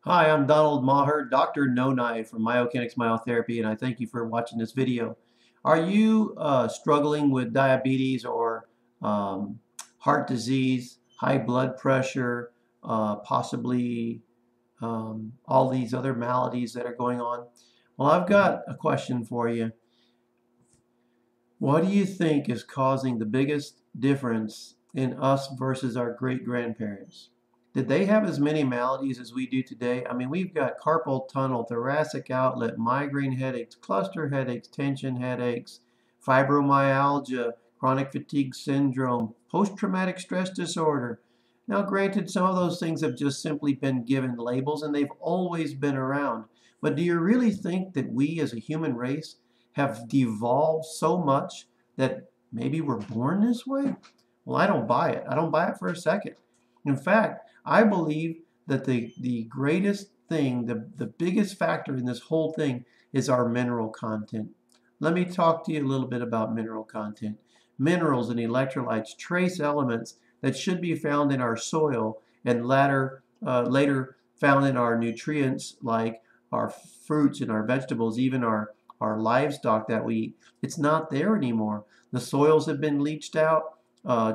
Hi, I'm Donald Maher, Dr. No Knife from Myokinetics Myotherapy, and I thank you for watching this video. Are you struggling with diabetes or um, heart disease, high blood pressure, possibly all these other maladies that are going on? Well, I've got a question for you. What do you think is causing the biggest difference in us versus our great-grandparents? Did they have as many maladies as we do today? I mean, we've got carpal tunnel, thoracic outlet, migraine headaches, cluster headaches, tension headaches, fibromyalgia, chronic fatigue syndrome, post-traumatic stress disorder. Now, granted, some of those things have just simply been given labels and they've always been around. But do you really think that we as a human race have devolved so much that maybe we're born this way? Well, I don't buy it. I don't buy it for a second. In fact, I believe that the greatest thing, the biggest factor in this whole thing is our mineral content. Let me talk to you a little bit about mineral content. Minerals and electrolytes, trace elements that should be found in our soil and later found in our nutrients like our fruits and our vegetables, even our livestock that we eat. It's not there anymore. The soils have been leached out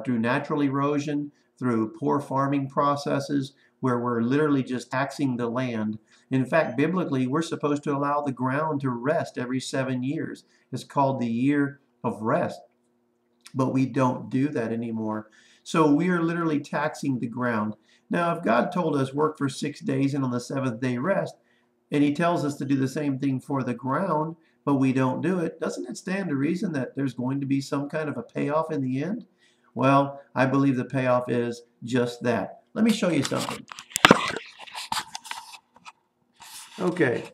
through natural erosion, through poor farming processes, where we're literally just taxing the land. In fact, biblically, we're supposed to allow the ground to rest every 7 years. It's called the year of rest, but we don't do that anymore. So we are literally taxing the ground. Now, if God told us work for 6 days and on the seventh day rest, and he tells us to do the same thing for the ground, but we don't do it, doesn't it stand to reason that there's going to be some kind of a payoff in the end? Well, I believe the payoff is just that. Let me show you something. Okay,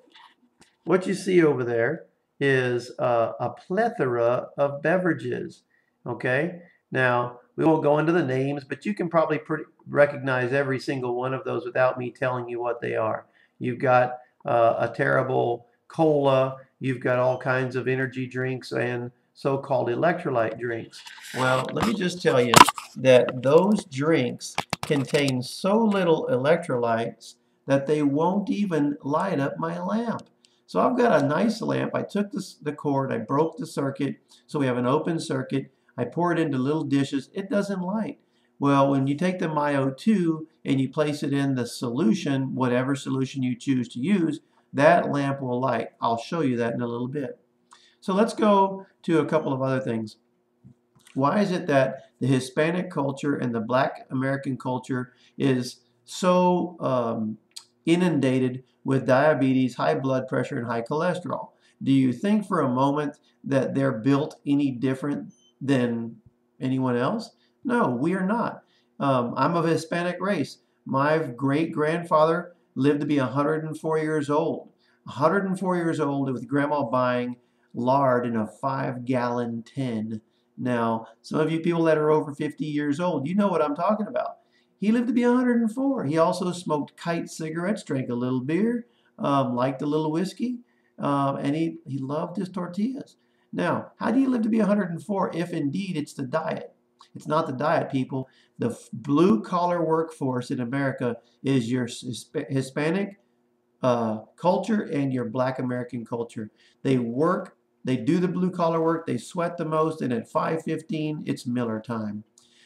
what you see over there is a plethora of beverages. Okay, now we won't go into the names, but you can probably recognize every single one of those without me telling you what they are. You've got a terrible cola, you've got all kinds of energy drinks and so-called electrolyte drinks. Well, let me just tell you that those drinks contain so little electrolytes that they won't even light up my lamp. So I've got a nice lamp. I took the cord, I broke the circuit, so we have an open circuit. I pour it into little dishes. It doesn't light. Well, when you take the MyO2 and you place it in the solution, whatever solution you choose to use, that lamp will light. I'll show you that in a little bit. So let's go to a couple of other things. Why is it that the Hispanic culture and the Black American culture is so inundated with diabetes, high blood pressure, and high cholesterol? Do you think for a moment that they're built any different than anyone else? No, we are not. I'm of Hispanic race. My great-grandfather lived to be 104 years old. 104 years old with grandma buying lard in a 5-gallon tin. Now, some of you people that are over 50 years old, you know what I'm talking about. He lived to be 104. He also smoked kite cigarettes, drank a little beer, liked a little whiskey, and he loved his tortillas. Now, how do you live to be 104 if indeed it's the diet? It's not the diet, people. The blue-collar workforce in America is your Hispanic culture and your Black American culture. They work, they do the blue-collar work, they sweat the most, and at 5:15, it's Miller time.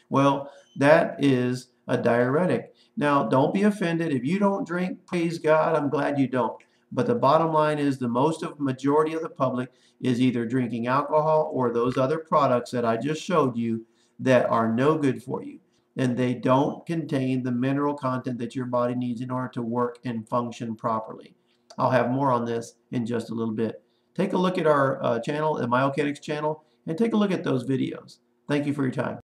Well, that is a diuretic. Now, don't be offended. If you don't drink, praise God, I'm glad you don't. But the bottom line is the majority of the public is either drinking alcohol or those other products that I just showed you that are no good for you. And they don't contain the mineral content that your body needs in order to work and function properly. I'll have more on this in just a little bit. Take a look at our channel, the Myokinetics channel, and take a look at those videos. Thank you for your time.